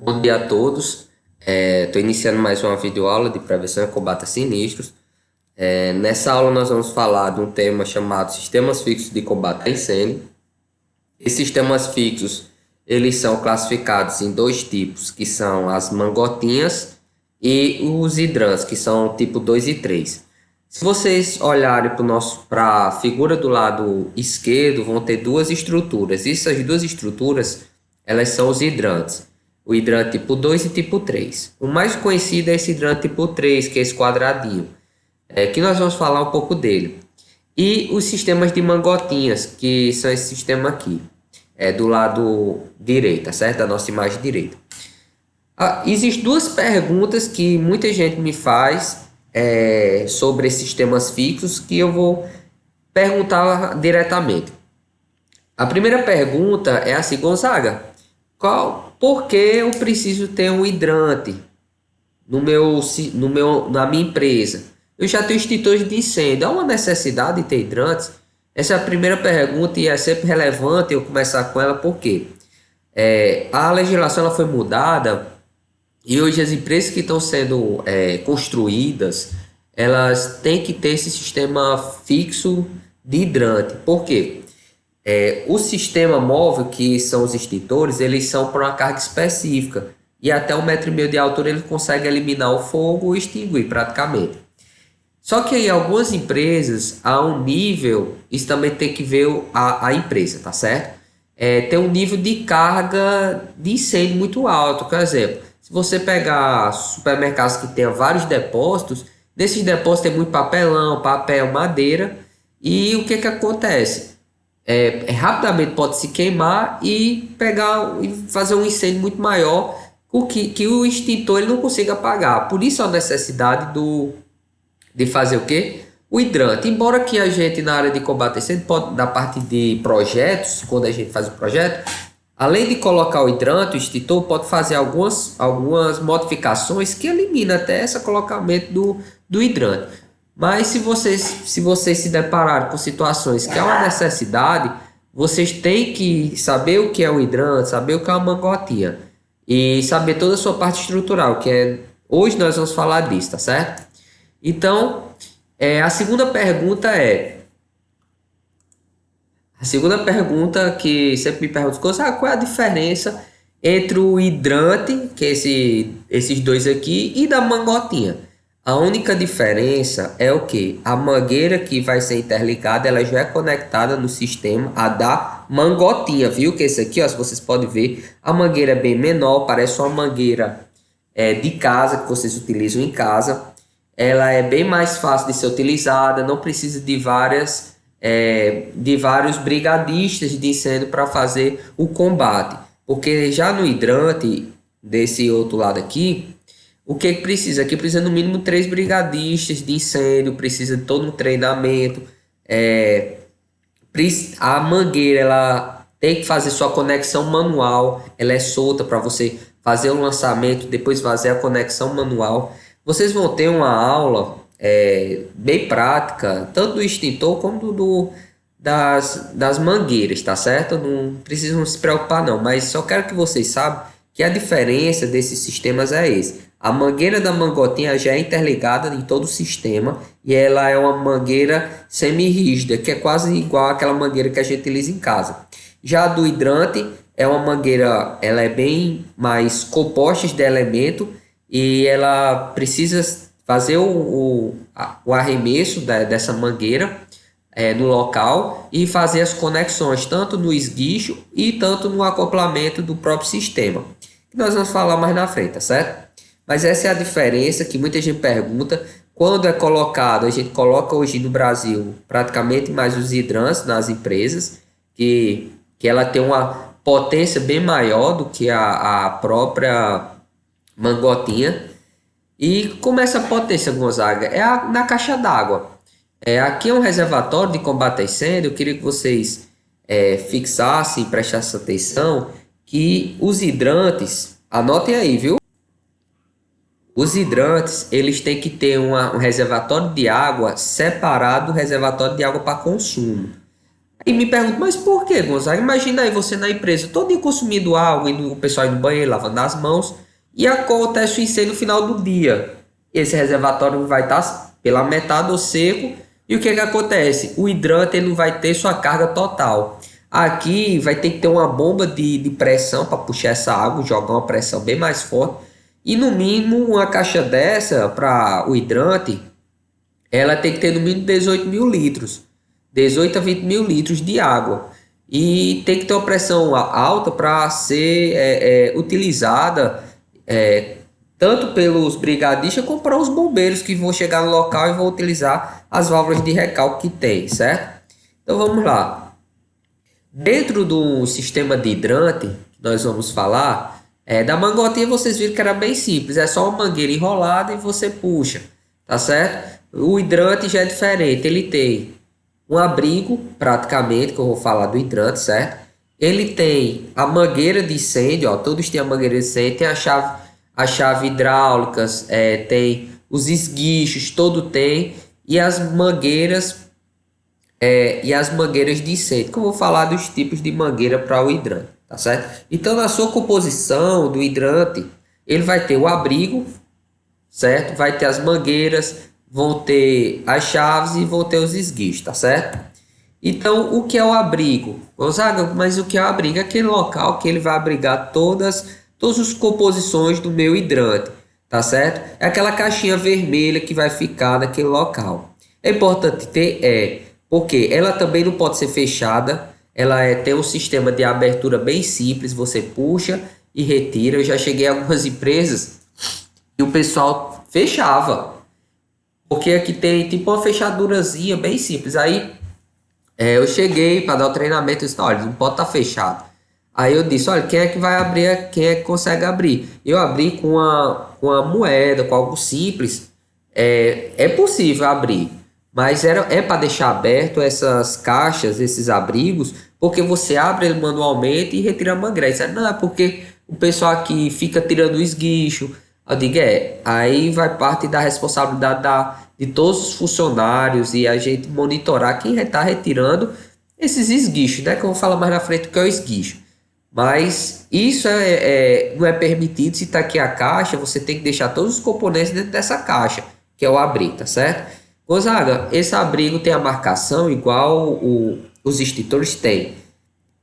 Bom dia a todos. Estou iniciando mais uma videoaula de prevenção e combate a sinistros. Nessa aula nós vamos falar de um tema chamado sistemas fixos de combate a incêndio. Esses sistemas fixos, eles são classificados em dois tipos, que são as mangotinhas e os hidrantes, que são tipo 2 e 3. Se vocês olharem para a figura do lado esquerdo, vão ter duas estruturas. Essas duas estruturas, elas são os hidrantes. O hidrante tipo 2 e tipo 3. O mais conhecido é esse hidrante tipo 3, que é esse quadradinho, que nós vamos falar um pouco dele. E os sistemas de mangotinhas, que são esse sistema aqui, do lado direito, tá certo? Da nossa imagem direita. Existem duas perguntas que muita gente me faz sobre esses sistemas fixos que eu vou perguntar diretamente. A primeira pergunta é assim: Gonzaga, por que eu preciso ter um hidrante na minha empresa? Eu já tenho extintores de incêndio, há uma necessidade de ter hidrantes? Essa é a primeira pergunta e é sempre relevante eu começar com ela, porque a legislação ela foi mudada e hoje as empresas que estão sendo construídas, elas têm que ter esse sistema fixo de hidrante. Por quê? O sistema móvel, que são os extintores, eles são para uma carga específica. E até 1,5 m de altura ele consegue eliminar o fogo e extinguir praticamente. Só que em algumas empresas, há um nível, isso também tem que ver a empresa, tá certo? Tem um nível de carga de incêndio muito alto. Por exemplo, se você pegar supermercados que tenham vários depósitos, nesses depósitos tem muito papelão, papel, madeira. E o que acontece? Rapidamente pode se queimar e pegar e fazer um incêndio muito maior que o extintor ele não consiga apagar. Por isso a necessidade de fazer o quê? O hidrante. Embora que a gente na área de combate a incêndio, da parte de projetos, quando a gente faz o projeto, além de colocar o hidrante, o extintor pode fazer algumas modificações que elimina até esse colocamento do hidrante. Mas se vocês se depararem com situações que há uma necessidade, vocês têm que saber o que é um hidrante, saber o que é uma mangotinha e saber toda a sua parte estrutural, hoje nós vamos falar disso, tá certo? Então, a segunda pergunta que sempre me perguntam, qual é a diferença entre o hidrante, que é esses dois aqui, e da mangotinha? A única diferença é o que? A mangueira que vai ser interligada, ela já é conectada no sistema, a da mangotinha, viu? Que esse aqui, ó, se vocês podem ver, a mangueira é bem menor, parece uma mangueira de casa, que vocês utilizam em casa. Ela é bem mais fácil de ser utilizada, não precisa de vários brigadistas de incêndio para fazer o combate. Porque já no hidrante, desse outro lado aqui, o que precisa? Aqui precisa no mínimo 3 brigadistas de incêndio, precisa de todo um treinamento. A mangueira ela tem que fazer sua conexão manual, ela é solta para você fazer o lançamento, depois fazer a conexão manual. Vocês vão ter uma aula bem prática, tanto do extintor como das mangueiras, tá certo? Não precisam se preocupar não, mas só quero que vocês saibam que a diferença desses sistemas é esse. A mangueira da mangotinha já é interligada em todo o sistema e ela é uma mangueira semi-rígida, que é quase igual àquela mangueira que a gente utiliza em casa. Já a do hidrante é uma mangueira, ela é bem mais composta de elemento e ela precisa fazer o arremesso dessa mangueira no local e fazer as conexões tanto no esguicho e tanto no acoplamento do próprio sistema, que nós vamos falar mais na frente, tá certo? Mas essa é a diferença que muita gente pergunta. Quando é colocado, a gente coloca hoje no Brasil praticamente mais os hidrantes nas empresas, que ela tem uma potência bem maior do que a própria mangotinha. E como essa potência, Gonzaga? Na caixa d'água. Aqui é um reservatório de combate a incêndio. Eu queria que vocês fixassem, prestassem atenção, que os hidrantes, anotem aí, viu? Os hidrantes, eles têm que ter um reservatório de água separado do reservatório de água para consumo. Aí me pergunto, mas por que, Gonzaga? Imagina aí você na empresa, todo dia consumindo água, indo, o pessoal indo no banheiro, lavando as mãos, e acontece o incêndio no final do dia. Esse reservatório vai estar pela metade ou seco, e o que que acontece? O hidrante ele não vai ter sua carga total. Aqui vai ter que ter uma bomba de pressão para puxar essa água, jogar uma pressão bem mais forte. E no mínimo uma caixa dessa para o hidrante, ela tem que ter no mínimo 18 mil litros. 18 a 20 mil litros de água. E tem que ter uma pressão alta para ser utilizada tanto pelos brigadistas como para os bombeiros que vão chegar no local e vão utilizar as válvulas de recalque que tem, certo? Então vamos lá. Dentro do sistema de hidrante, que nós vamos falar, da mangotinha vocês viram que era bem simples, é só uma mangueira enrolada e você puxa, tá certo? O hidrante já é diferente, ele tem um abrigo, praticamente, que eu vou falar do hidrante, certo? Ele tem a mangueira de incêndio, ó, todos têm a mangueira de incêndio, tem a chave hidráulicas, tem os esguichos, todo tem, e as mangueiras de incêndio, que eu vou falar dos tipos de mangueira para o hidrante, tá certo? Então, na sua composição do hidrante, ele vai ter o abrigo, certo? Vai ter as mangueiras, vão ter as chaves e vão ter os esguichos, tá certo? Então, o que é o abrigo? Gonzaga, mas o que é o abrigo? É aquele local que ele vai abrigar todas as composições do meu hidrante, tá certo? É aquela caixinha vermelha que vai ficar naquele local. É importante ter, porque ela também não pode ser fechada, ela tem um sistema de abertura bem simples, você puxa e retira. Eu já cheguei a algumas empresas e o pessoal fechava, porque aqui tem tipo uma fechadurazinha bem simples. Aí eu cheguei para dar o treinamento e disse, olha, não pode estar fechado. Aí eu disse, olha, quem é que vai abrir, quem é que consegue abrir? Eu abri com a moeda, com algo simples. É possível abrir, mas é para deixar aberto essas caixas, esses abrigos, porque você abre ele manualmente e retira a mangueira. Isso não é porque o pessoal aqui fica tirando o esguicho. Eu digo, aí vai parte da responsabilidade de todos os funcionários e a gente monitorar quem está retirando esses esguichos, né? Que eu vou falar mais na frente o que é o esguicho. Mas isso não é permitido. Se está aqui a caixa, você tem que deixar todos os componentes dentro dessa caixa, que é o abrigo, tá certo? Gonzaga, esse abrigo tem a marcação igual os extintores têm.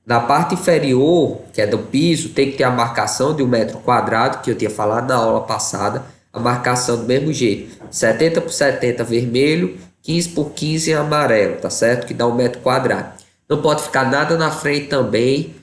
Na parte inferior, que é do piso, tem que ter a marcação de 1 metro quadrado, que eu tinha falado na aula passada. A marcação do mesmo jeito, 70 por 70 vermelho, 15 por 15 amarelo, tá certo? Que dá 1 metro quadrado. Não pode ficar nada na frente também,